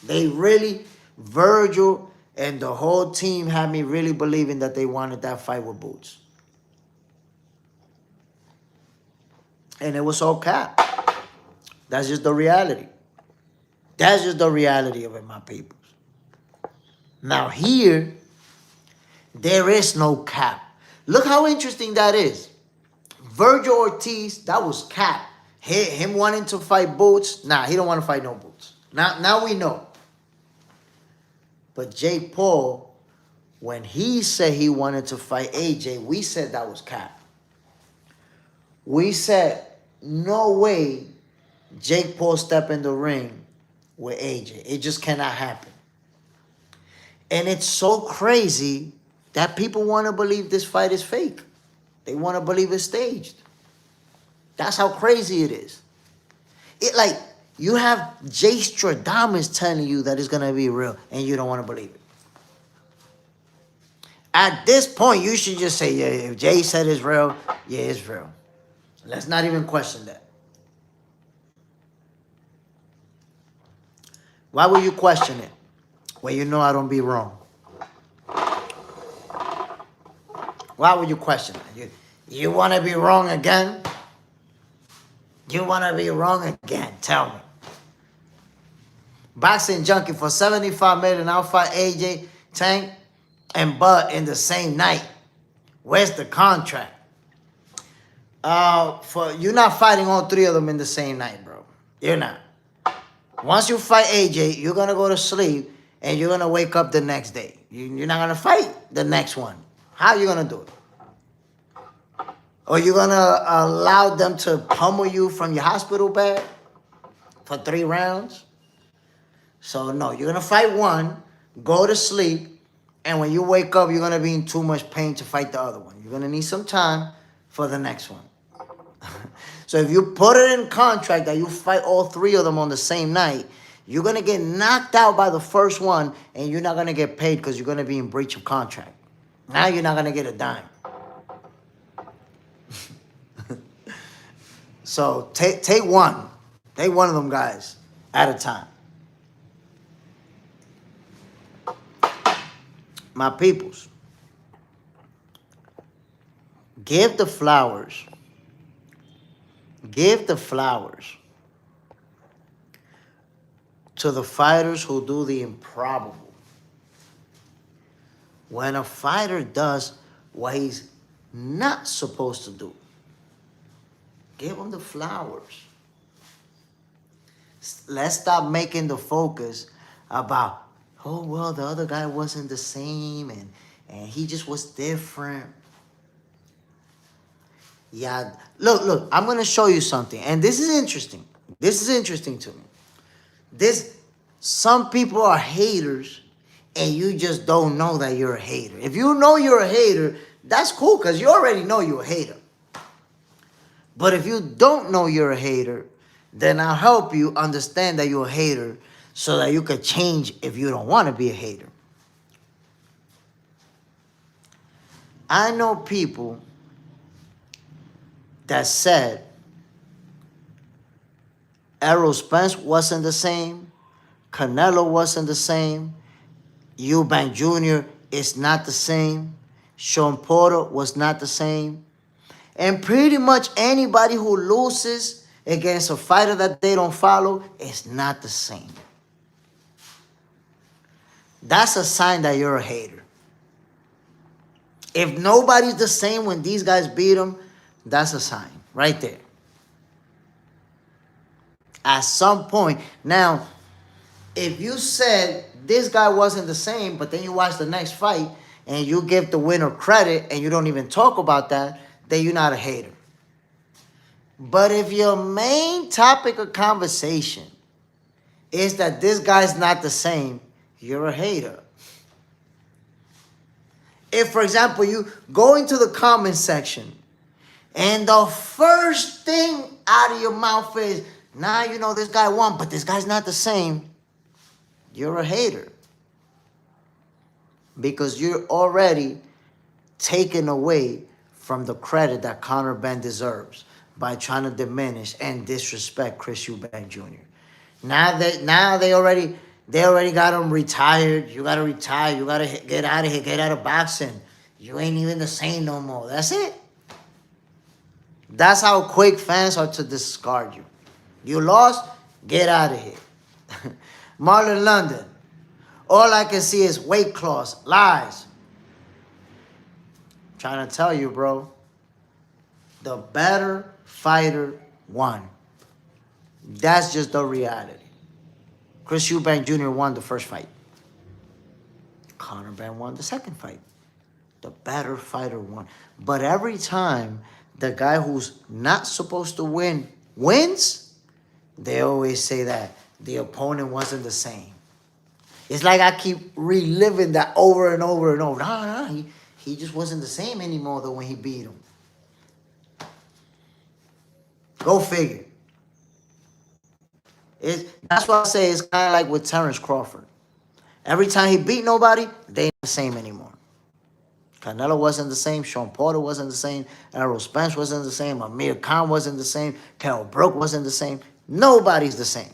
Speaker 1: They really, Virgil and the whole team had me really believing that they wanted that fight with Boots. And it was all cap. That's just the reality. That's just the reality of it, my people. Now here, there is no cap. Look how interesting that is. Virgil Ortiz, that was cap. Him wanting to fight Boots, nah, he don't want to fight no Boots. Now we know. But Jake Paul, when he said he wanted to fight AJ, we said that was cap. We said, no way Jake Paul step in the ring with AJ. It just cannot happen. And it's so crazy that people want to believe this fight is fake. They want to believe it's staged. That's how crazy it is. It like, you have Jay Stradamus telling you that it's going to be real, and you don't want to believe it. At this point, you should just say, yeah, if Jay said it's real, yeah, it's real. Let's not even question that. Why would you question it when you know I don't be wrong? Why would you question it? You want to be wrong again? You want to be wrong again? Tell me. Boxing Junkie for $75 million. I'll fight AJ, Tank, and Bud in the same night. Where's the contract? You're not fighting all three of them in the same night, bro. You're not. Once you fight AJ, you're gonna go to sleep and you're gonna wake up the next day. You're not gonna fight the next one. How are you gonna do it? Or you're gonna allow them to pummel you from your hospital bed for 3 rounds? So no, you're gonna fight one, go to sleep, and when you wake up, you're gonna be in too much pain to fight the other one. You're gonna need some time for the next one. So if you put it in contract that you fight all 3 of them on the same night, you're gonna get knocked out by the first one, and you're not gonna get paid because you're gonna be in breach of contract. Now you're not gonna get a dime. So take one. Take one of them guys at a time. My peoples, give the flowers. Give the flowers to the fighters who do the improbable. When a fighter does what he's not supposed to do, give him the flowers. Let's stop making the focus about, oh, well, the other guy wasn't the same and he just was different. Yeah, look, I'm going to show you something. And this is interesting. This is interesting to me. Some people are haters and you just don't know that you're a hater. If you know you're a hater, that's cool because you already know you're a hater. But if you don't know you're a hater, then I'll help you understand that you're a hater so that you can change if you don't want to be a hater. I know people that said Errol Spence wasn't the same, Canelo wasn't the same, Eubank Jr. is not the same, Sean Porter was not the same, and pretty much anybody who loses against a fighter that they don't follow is not the same. That's a sign that you're a hater. If nobody's the same when these guys beat them, that's a sign right there. At some point, now, if you said this guy wasn't the same, but then you watch the next fight and you give the winner credit and you don't even talk about that, then you're not a hater. But if your main topic of conversation is that this guy's not the same, you're a hater. If, for example, you go into the comment section and the first thing out of your mouth is, nah, you know, this guy won, but this guy's not the same, you're a hater. Because you're already taken away from the credit that Conor Benn deserves by trying to diminish and disrespect Chris Eubank Jr. Now they already got him retired. You gotta retire. You gotta get out of here. Get out of boxing. You ain't even the same no more. That's it. That's how quick fans are to discard you. You lost, get out of here. Marlon London. All I can see is weight clause, lies. I'm trying to tell you, bro. The better fighter won. That's just the reality. Chris Eubank Jr. won the first fight. Conor Benn won the second fight. The better fighter won. But every time the guy who's not supposed to win wins, they always say that the opponent wasn't the same. It's like I keep reliving that over and over and over. No, he just wasn't the same anymore than when he beat him. Go figure. That's why I say it's kind of like with Terrence Crawford. Every time he beat nobody, they ain't the same anymore. Canelo wasn't the same. Sean Porter wasn't the same. Errol Spence wasn't the same. Amir Khan wasn't the same. Carol Brook wasn't the same. Nobody's the same.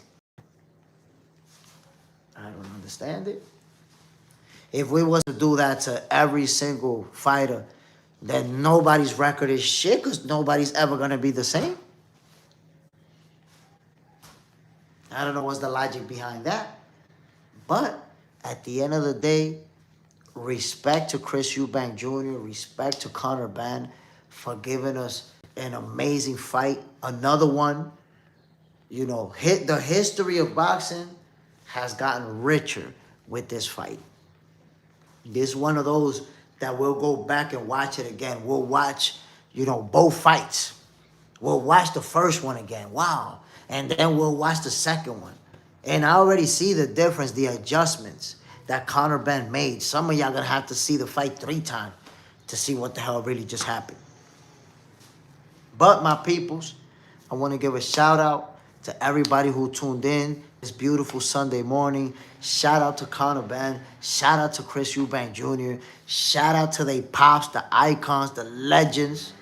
Speaker 1: I don't understand it. If we was to do that to every single fighter, then nobody's record is shit because nobody's ever going to be the same. I don't know what's the logic behind that. But at the end of the day, respect to Chris Eubank Jr., respect to Conor Benn for giving us an amazing fight. Another one, you know, the history of boxing has gotten richer with this fight. This is one of those that we'll go back and watch it again. We'll watch, you know, both fights. We'll watch the first one again. Wow. And then we'll watch the second one. And I already see the difference, the adjustments that Conor Benn made. Some of y'all gonna have to see the fight 3 times to see what the hell really just happened. But my peoples, I want to give a shout out to everybody who tuned in this beautiful Sunday morning. Shout out to Conor Benn. Shout out to Chris Eubank Jr. Shout out to they pops, the icons, the legends.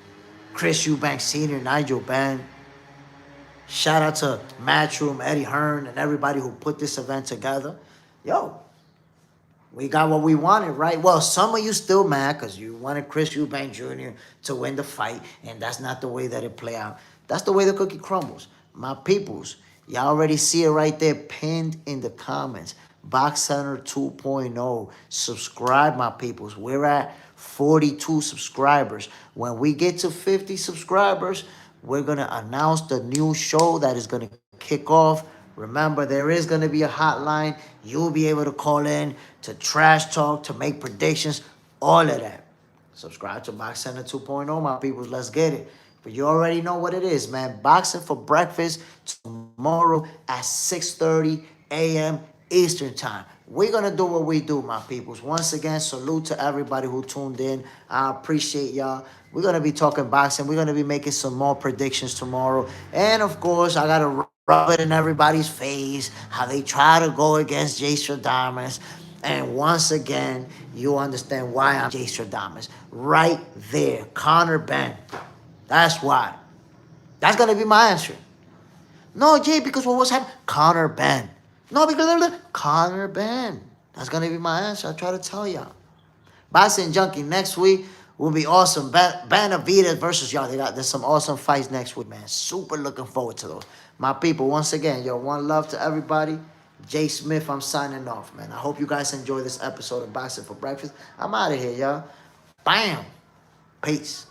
Speaker 1: Chris Eubank Sr., Nigel Benn. Shout out to Matchroom, Eddie Hearn, and everybody who put this event together. Yo, we got what we wanted, right? Well, some of you still mad because you wanted Chris Eubank Jr. to win the fight, and that's not the way that it play out. That's the way the cookie crumbles. My peoples, y'all already see it right there pinned in the comments. Box Center 2.0. Subscribe, my peoples. We're at 42 subscribers. When we get to 50 subscribers, we're going to announce the new show that is going to kick off. Remember, there is going to be a hotline. You'll be able to call in to trash talk, to make predictions, all of that. Subscribe to Box Center 2.0, my peoples. Let's get it. But you already know what it is, man. Boxing for breakfast tomorrow at 6:30 a.m. Eastern time. We're going to do what we do, my peoples. Once again, salute to everybody who tuned in. I appreciate y'all. We're going to be talking boxing. We're going to be making some more predictions tomorrow. And, of course, I got to rub it in everybody's face how they try to go against Jay Stradamus. And once again, you understand why I'm Jay Stradamus. Right there, Conor Benn. That's why. That's going to be my answer. No, Jay, because what was happening? Conor Benn. No, because Conor Benn. That's going to be my answer. I try to tell y'all. Boxing Junkie next week will be awesome. Benavidez versus y'all. There's some awesome fights next week, man. Super looking forward to those. My people, once again, yo, one love to everybody. Jay Smith, I'm signing off, man. I hope you guys enjoy this episode of Boxing for Breakfast. I'm out of here, y'all. Bam. Peace.